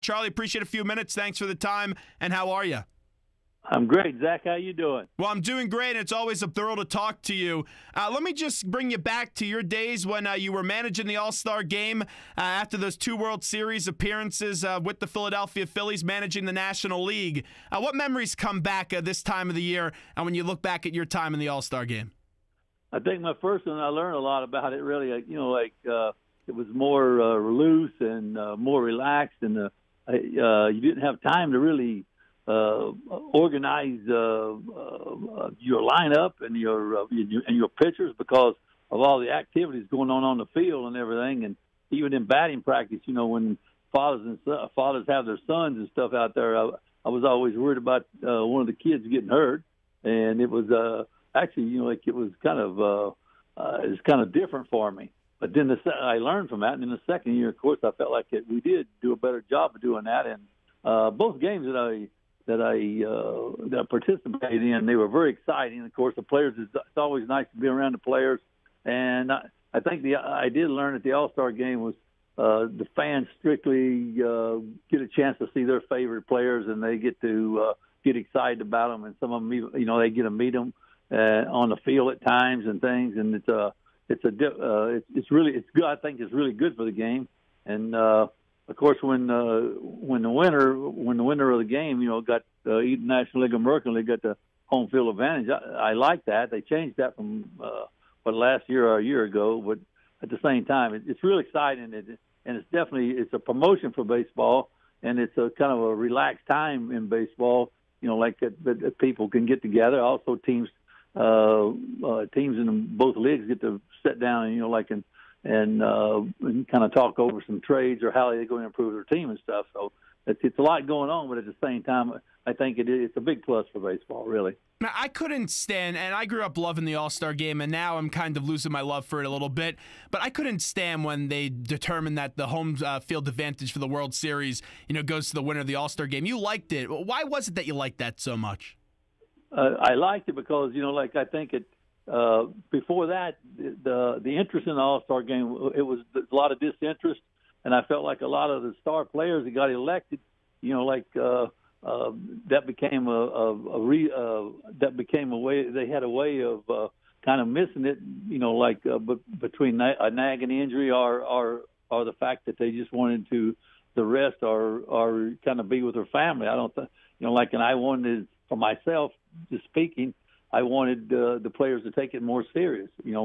Charlie, appreciate a few minutes. Thanks for the time. And how are you? I'm great. Zach, how you doing? Well, I'm doing great. It's always a thrill to talk to you. Let me just bring you back to your days when you were managing the AllStar Game after those 2 World Series appearances with the Philadelphia Phillies, managing the National League. What memories come back this time of the year and when you look back at your time in the AllStar Game? I think my first one, I learned a lot about it, really. It was more loose and more relaxed, and you didn't have time to really organize your lineup and your pitchers because of all the activities going on the field and everything. And even in batting practice, when fathers have their sons and stuff out there, I was always worried about one of the kids getting hurt. And it was actually, it was kind of different for me. But then I learned from that. And in the second year, of course, I felt like we did do a better job of doing that. And both games that I participated in, they were very exciting. Of course, the players, it's always nice to be around the players. And I think I did learn at the AllStar Game was the fans strictly get a chance to see their favorite players, and they get to get excited about them. And some of them, they get to meet them on the field at times and things. And it's good. I think it's really good for the game. And of course, when the winner of the game, got the National League American League got the home field advantage, I like that. They changed that from last year or a year ago, but at the same time, it's really exciting, and it's a promotion for baseball, and it's a kind of a relaxed time in baseball. That people can get together. Also, teams in both leagues get to sit down and kind of talk over some trades or how they're going to improve their team and stuff. So it's a lot going on, but at the same time, I think it's a big plus for baseball, really. Now, I couldn't stand, and I grew up loving the AllStar Game, and now I'm kind of losing my love for it a little bit, but I couldn't stand when they determined that the home field advantage for the World Series, goes to the winner of the AllStar Game. You liked it. Why was it that you liked that so much? I liked it because, I think before that, the interest in the AllStar Game, it was a lot of disinterest, and I felt like a lot of the star players that got elected, that became a way. They had a way of kind of missing it, between a nagging injury or the fact that they just wanted to the rest or kind of be with their family. I don't think, and I wanted, for myself, just speaking, I wanted the players to take it more serious. It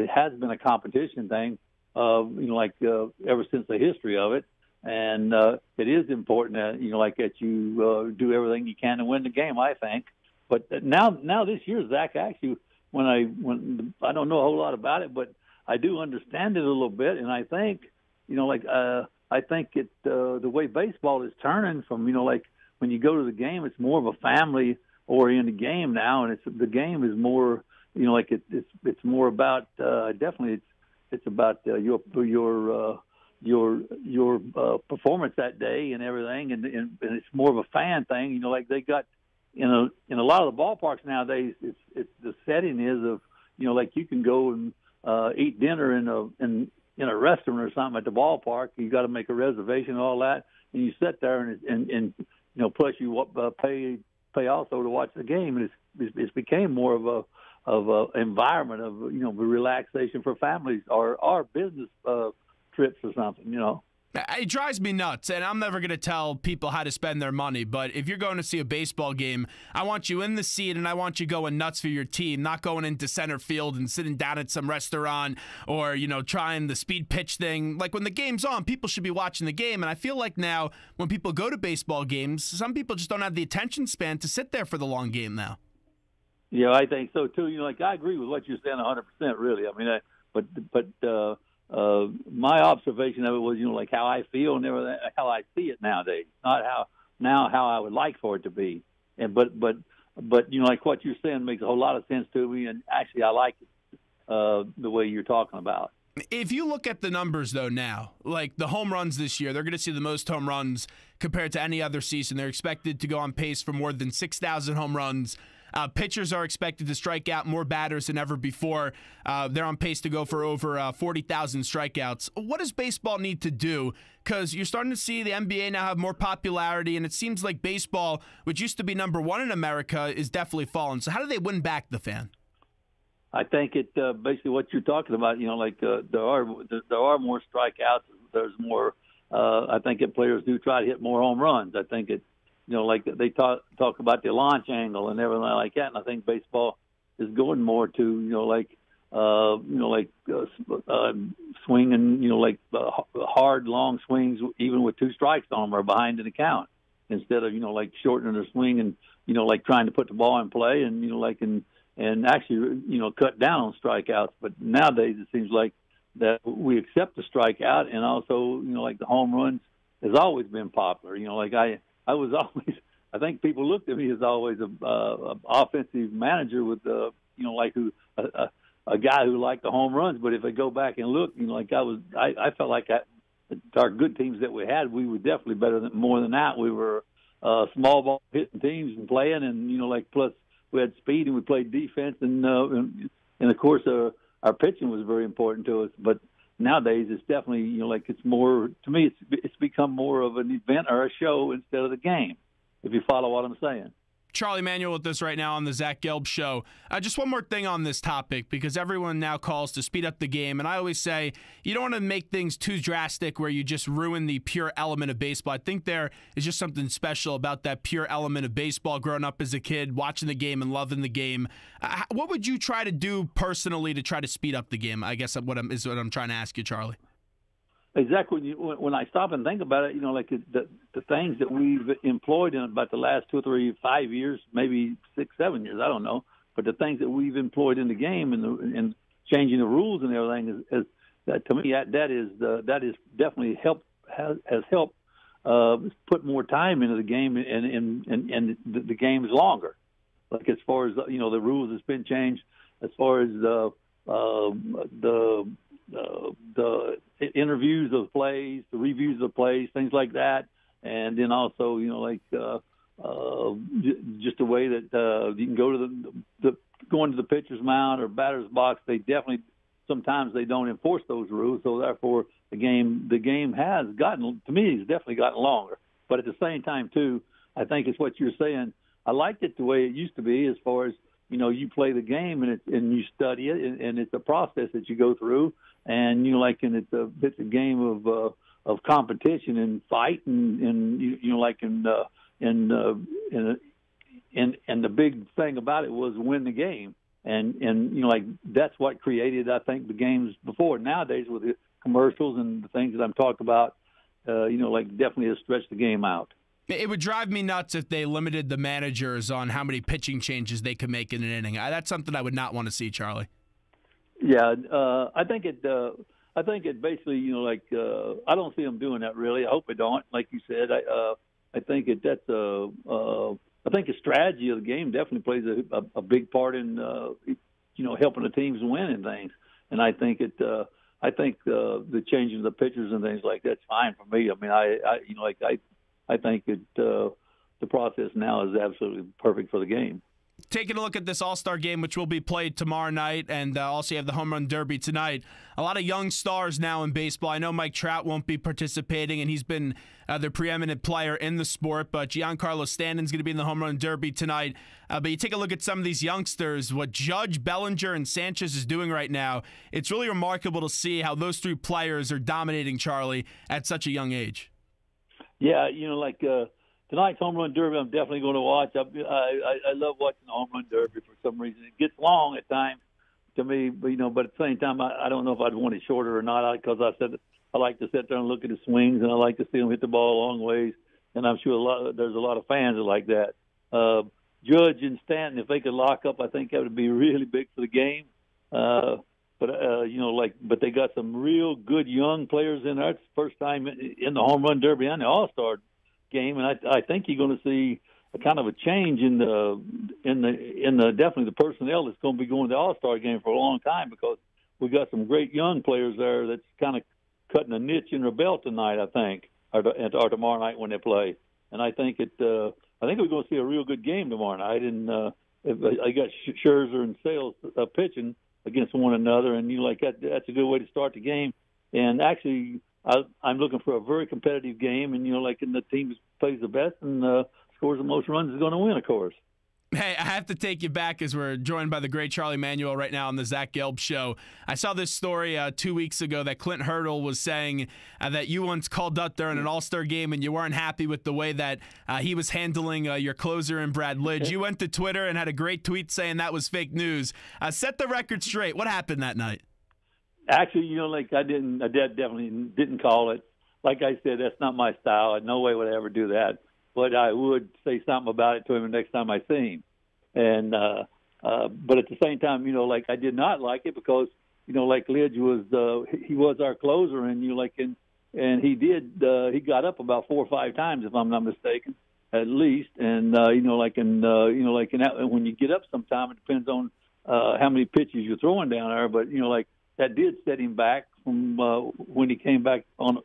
has been a competition thing, ever since the history of it. And it is important that that you do everything you can to win the game, I think. But now this year, Zach, actually, when I don't know a whole lot about it, but I do understand it a little bit, and I think I think the way baseball is turning from when you go to the game, it's more of a family oriented game now, and the game is more it's more about definitely it's about your performance that day and everything, and it's more of a fan thing. They got in a lot of the ballparks nowadays. It's the setting is of you can go and eat dinner in a restaurant or something at the ballpark. You got to make a reservation and all that, and you sit there and plus you pay also to watch the game. And it's became more of a environment of relaxation for families or business trips or something, It drives me nuts, and I'm never going to tell people how to spend their money, but if you're going to see a baseball game, I want you in the seat, and I want you going nuts for your team, not going into center field and sitting down at some restaurant or, trying the speed pitch thing. Like, when the game's on, people should be watching the game, and I feel like now when people go to baseball games, some people just don't have the attention span to sit there for the long game now. Yeah, I think so, too. I agree with what you're saying 100%, really. I mean, my observation of it was, how I feel and everything, how I see it nowadays, not how I would like for it to be. And but like what you're saying makes a whole lot of sense to me, and actually I like it the way you're talking about. If you look at the numbers, though, now, like the home runs this year, they're going to see the most home runs compared to any other season. They're expected to go on pace for more than 6,000 home runs Pitchers are expected to strike out more batters than ever before. They're on pace to go for over 40,000 strikeouts. What does baseball need to do? Because you're starting to see the NBA now have more popularity, and it seems like baseball, which used to be number one in America, is definitely fallen. So how do they win back the fan? I think it basically what you're talking about. There are more strikeouts. There's more. I think that players do try to hit more home runs. I think it, they talk about the launch angle and everything like that. And I think baseball is going more to swinging, hard long swings, even with two strikes on them, or behind in the count, instead of shortening their swing and trying to put the ball in play and actually cut down on strikeouts. But nowadays it seems like that we accept the strikeout, and also the home runs has always been popular. I was always, I think people looked at me as always a offensive manager with a guy who liked the home runs. But if I go back and look, I felt like our good teams that we had, we were definitely more than that. We were small ball hitting teams and playing, and plus we had speed and we played defense, and of course our pitching was very important to us. But nowadays it's definitely it's more, to me it's become more of an event or a show instead of the game, if you follow what I'm saying. Charlie Manuel with us right now on the Zach Gelb Show. Just one more thing on this topic, because everyone now calls to speed up the game, and I always say you don't want to make things too drastic where you just ruin the pure element of baseball. I think there is just something special about that pure element of baseball, growing up as a kid, watching the game and loving the game. What would you try to do personally to try to speed up the game? I guess what I'm trying to ask you, Charlie. Exactly. When I stop and think about it, the things that we've employed in about the last 2 or 3, 5 years, maybe 6, 7 years, I don't know, but the things that we've employed in the game and changing the rules and everything is that, to me, that is definitely has helped put more time into the game, and the game is longer. Like as far as the rules has been changed, as far as the interviews of plays, the reviews of plays, things like that, and then also just the way that you can go to going to the pitcher's mound or batter's box. They definitely sometimes they don't enforce those rules, so therefore the game has gotten, to me, it's definitely gotten longer. But at the same time too, I think it's what you're saying. I liked it the way it used to be, as far as you play the game and you study it, and it's a process that you go through, and it's a game of competition and fight, and the big thing about it was win the game, and that's what created, I think, the games before. Nowadays with the commercials and the things that I'm talking about, definitely has stretched the game out. It would drive me nuts if they limited the managers on how many pitching changes they could make in an inning. That's something I would not want to see, Charlie. Yeah, I think it basically, I don't see them doing that really. I hope they don't. Like you said, I think I think the strategy of the game definitely plays a big part in helping the teams win and things. And I think the changing of the pitchers and things like that's fine for me. I mean, I think the process now is absolutely perfect for the game. Taking a look at this All-Star game, which will be played tomorrow night, and also you have the Home Run Derby tonight. A lot of young stars now in baseball. I know Mike Trout won't be participating, and he's been the preeminent player in the sport, but Giancarlo Stanton's going to be in the Home Run Derby tonight. But you take a look at some of these youngsters, what Judge, Bellinger, and Sanchez is doing right now. It's really remarkable to see how those three players are dominating, Charlie, at such a young age. Yeah, tonight's Home Run Derby, I'm definitely going to watch. I love watching the Home Run Derby for some reason. It gets long at times to me, but at the same time, I don't know if I'd want it shorter or not, because I like to sit there and look at the swings, and I like to see them hit the ball a long ways, and I'm sure there's a lot of fans that like that. Judge and Stanton, if they could lock up, I think that would be really big for the game. But they got some real good young players in there. It's the first time in the Home Run Derby and the All-Star game, and I think you're going to see a kind of a change in the definitely the personnel that's going to be going to the All-Star game for a long time, because we got some great young players there that's kind of cutting a niche in their belt tonight, I think, or tomorrow night when they play. And I think we're going to see a real good game tomorrow night, and I got Scherzer and Sales pitching against one another, and that's a good way to start the game. And actually, I'm looking for a very competitive game, and and the team that plays the best and scores the most runs is going to win, of course. Hey, I have to take you back as we're joined by the great Charlie Manuel right now on the Zach Gelb Show. I saw this story 2 weeks ago that Clint Hurdle was saying that you once called up during an AllStar game and you weren't happy with the way that he was handling your closer and Brad Lidge. You went to Twitter and had a great tweet saying that was fake news. Set the record straight. What happened that night? Actually, I definitely didn't call it. Like I said, that's not my style. No way would I ever do that. But I would say something about it to him the next time I see him. And but at the same time, I did not like it because, Lidge was he was our closer, and and he got up about 4 or 5 times, if I'm not mistaken, at least. And when you get up sometime, it depends on how many pitches you're throwing down there. But that did set him back from when he came back on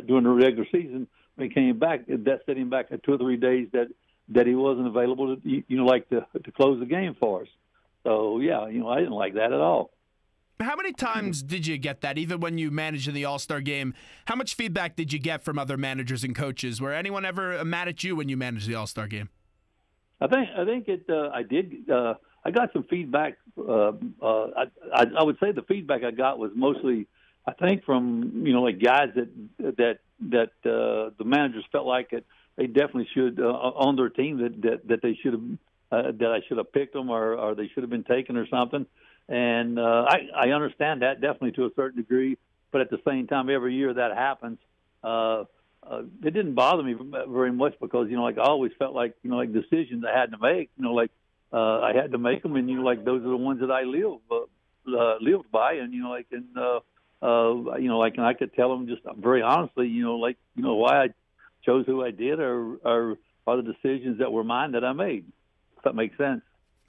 during the regular season. When he came back, that set him back 2 or 3 days that he wasn't available to close the game for us. So yeah, I didn't like that at all. How many times did you get that, even when you managed in the All-Star game? How much feedback did you get from other managers and coaches? Were anyone ever mad at you when you managed the All-Star game? I think it. I did. I got some feedback. I would say the feedback I got was mostly, I think, from guys that the managers felt like they definitely should on their team that they should have that I should have picked them or they should have been taken or something. And I understand that definitely to a certain degree, but at the same time, every year that happens. It didn't bother me very much because I always felt like decisions I had to make. I had to make them, and those are the ones that I lived by, and and I could tell them just very honestly, why I chose who I did, or the decisions that were mine that I made. If that makes sense.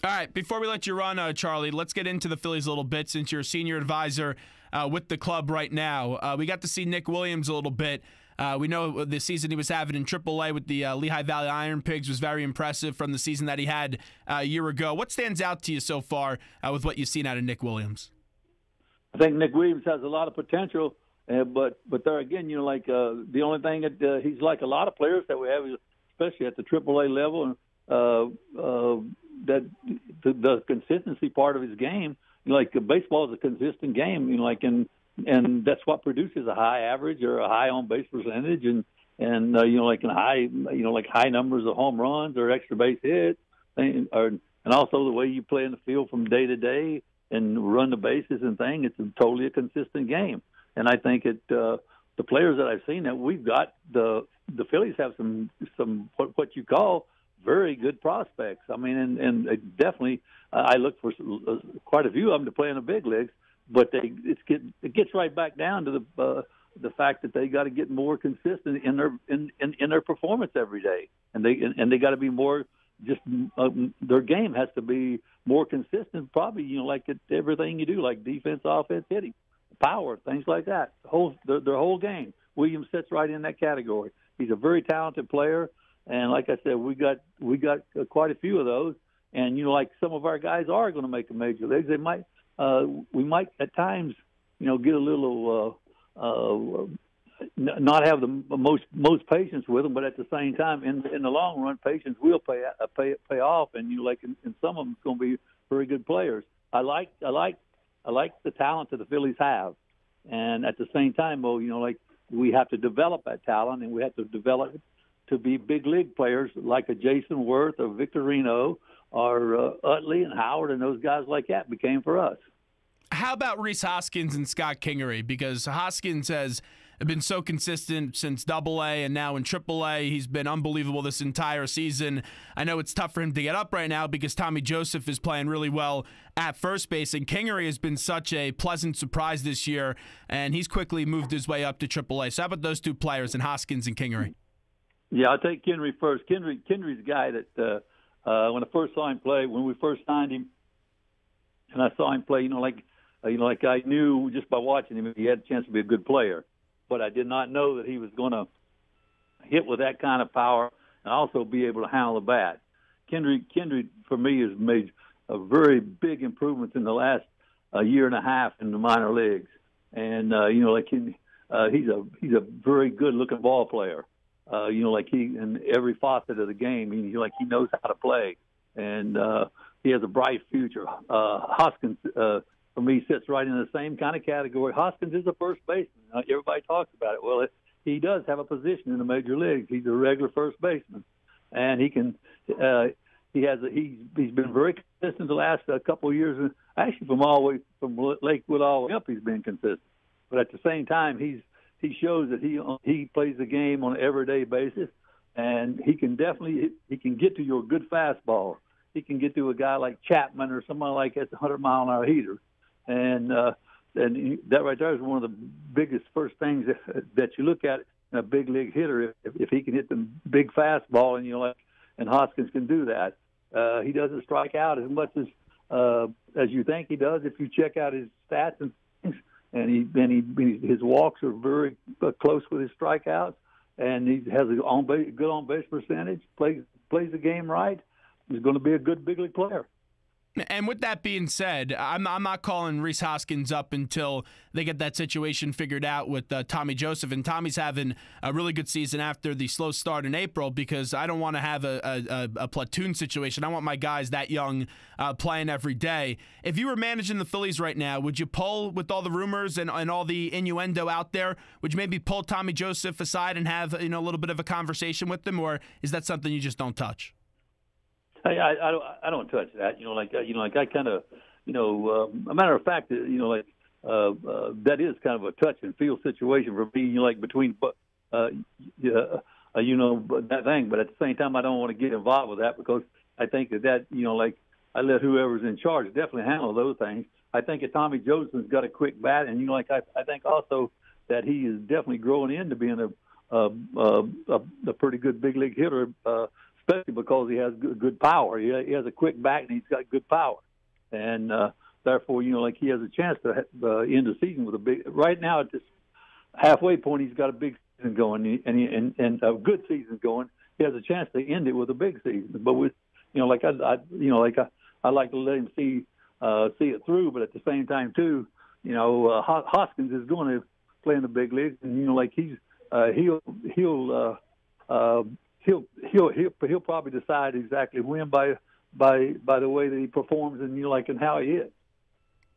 All right, before we let you run, Charlie, let's get into the Phillies a little bit since you're a senior advisor with the club right now. We got to see Nick Williams a little bit. We know the season he was having in AAA with the Lehigh Valley Iron Pigs was very impressive from the season that he had a year ago. What stands out to you so far with what you've seen out of Nick Williams? I think Nick Williams has a lot of potential, but there again, the only thing that he's like a lot of players that we have, especially at the AAA level, that the consistency part of his game, baseball is a consistent game, and that's what produces a high average or a high on base percentage, and high numbers of home runs or extra base hits, and also the way you play in the field from day to day and run the bases and thing. It's totally a consistent game, and I think the players that I've seen that we've got, the Phillies have some what you call very good prospects. I mean, and definitely I look for quite a few of them to play in the big leagues, but it gets right back down to the fact that they got to get more consistent in their performance every day, and they got to be more. Just their game has to be more consistent. Probably, everything you do, like defense, offense, hitting, power, things like that. Their whole game. Williams sits right in that category. He's a very talented player, and like I said, we got quite a few of those. And some of our guys are going to make the major leagues. They might. We might at times, get a little. Not have the most patience with them, but at the same time, in the long run, patience will pay off, and and some of them going to be very good players. I like the talent that the Phillies have, and at the same time, we have to develop that talent, and we have to develop it to be big league players like a Jason Worth or Victorino or Utley and Howard and those guys like that became for us. How about Rhys Hoskins and Scott Kingery? Because Hoskins has been so consistent since AA and now in AAA. He's been unbelievable this entire season. I know it's tough for him to get up right now because Tommy Joseph is playing really well at first base, and Kingery has been such a pleasant surprise this year, and he's quickly moved his way up to AAA. So how about those two players, and Hoskins and Kingery? Yeah, I'll take Kingery first. Kingery's a guy that when I first saw him play, when we first signed him, and I saw him play, like I knew just by watching him, he had a chance to be a good player. But I did not know that he was going to hit with that kind of power and also be able to handle the bat. Kingery for me has made a very big improvements in the last year and a half in the minor leagues, and he's a very good looking ball player. He in every facet of the game, he knows how to play, and he has a bright future. Hoskins, for me, sits right in the same kind of category. Hoskins is a first baseman. Everybody talks about it. Well, he does have a position in the major leagues. He's a regular first baseman, and he can. He's been very consistent the last couple of years. Actually, from Lakewood all the way up, he's been consistent. But at the same time, he shows that he plays the game on an everyday basis, and he can get to your good fastball. He can get to a guy like Chapman or somebody like that's a 100-mile-an-hour heater, and that right there is one of the biggest first things that you look at in a big league hitter. If he can hit the big fastball, and Hoskins can do that. He doesn't strike out as much as you think he does. If you check out his stats and things, and his walks are very close with his strikeouts, and he has a good on base percentage. Plays the game right. He's going to be a good big league player. And with that being said, I'm not calling Rhys Hoskins up until they get that situation figured out with Tommy Joseph. And Tommy's having a really good season after the slow start in April, because I don't want to have a platoon situation. I want my guys that young playing every day. If you were managing the Phillies right now, would you pull, with all the rumors and all the innuendo out there, would you maybe pull Tommy Joseph aside and have a little bit of a conversation with them, or is that something you just don't touch? I don't touch that. I kind of, a matter of fact, that is kind of a touch and feel situation for me, between, that thing. But at the same time, I don't want to get involved with that, because I think that I let whoever's in charge definitely handle those things. I think that Tommy Joseph's got a quick bat, and I think also that he is definitely growing into being a pretty good big league hitter. Especially because he has good power. He has a quick bat, and he's got good power. And therefore, he has a chance to end the season with a big – right now at this halfway point, he's got a big season going and a good season going. He has a chance to end it with a big season. But with I like to let him see it through. But at the same time, too, Hoskins is going to play in the big leagues, and he'll probably decide exactly when by the way that he performs and how he is.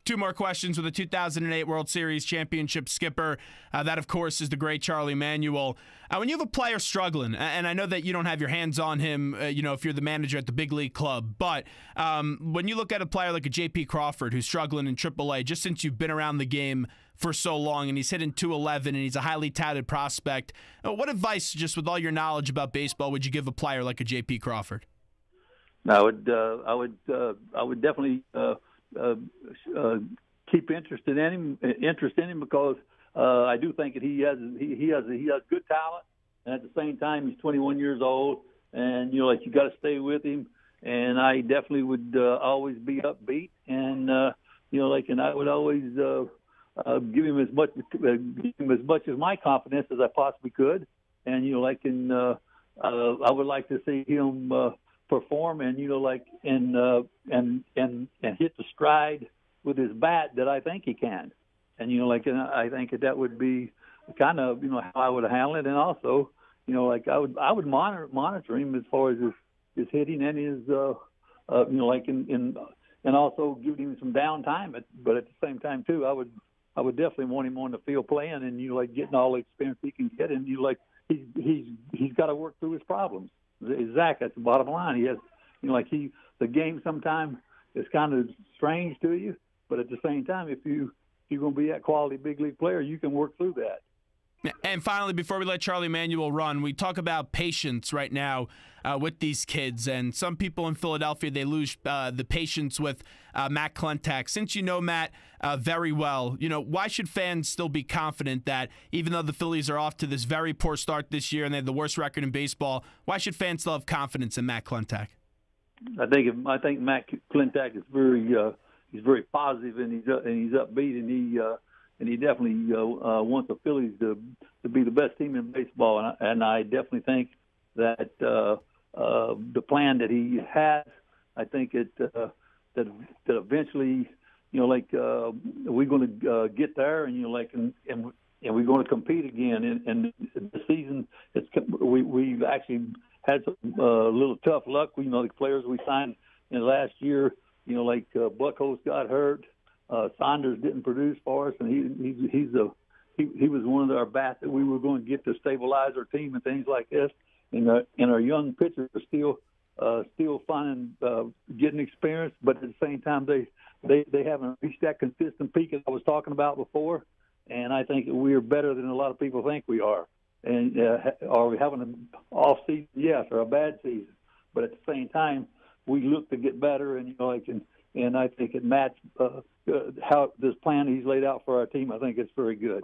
Two more questions. With the 2008 World Series championship skipper, that of course is the great Charlie Manuel. When you have a player struggling, and I know that you don't have your hands on him, if you're the manager at the big league club, but when you look at a player like a J.P. Crawford who's struggling in AAA, just since you've been around the game for so long, and he's hitting .211, and he's a highly touted prospect, what advice, just with all your knowledge about baseball, would you give a player like a J.P. Crawford? I would definitely keep interest in him because I do think that he has good talent, and at the same time he's 21 years old, and you got to stay with him. And I definitely would always be upbeat, and and I would always give him as much as my confidence as I possibly could, and I would like to see him perform and and hit the stride with his bat that I think he can, and I think that would be kind of how I would handle it, and also I would monitor him as far as his hitting and his and also giving him some downtime, but at the same time too I would definitely want him on the field playing and getting all the experience he can get, and he's got to work through his problems. Zach, that's the bottom line. He has the game sometimes is kind of strange to you, but at the same time, if you're going to be that quality big league player, you can work through that. And finally, before we let Charlie Manuel run, we talk about patience right now with these kids. And some people in Philadelphia, they lose the patience with Matt Klentak. Since you know Matt very well, why should fans still be confident that even though the Phillies are off to this very poor start this year and they have the worst record in baseball, why should fans still have confidence in Matt Klentak? I think Matt Klentak is he's very positive, and he's upbeat, and he definitely wants the Phillies to be the best team in baseball, and I definitely think that the plan that he has. I think that eventually, we're going to get there, and and we're going to compete again. And the season, we've actually had some little tough luck. The players we signed in the last year, Buckholz got hurt. Saunders didn't produce for us, and he was one of our bats that we were going to get to stabilize our team and things like this. And our young pitchers are still finding getting experience, but at the same time they haven't reached that consistent peak that I was talking about before. And I think we are better than a lot of people think we are. And are we having an off season? Yes, or a bad season. But at the same time, we look to get better, and and I think it matched how this plan he's laid out for our team. I think it's very good.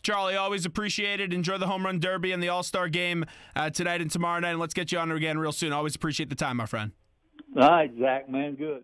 Charlie, always appreciate it. Enjoy the Home Run Derby and the All-Star Game tonight and tomorrow night, and let's get you on again real soon. Always appreciate the time, my friend. All right, Zach, man, good.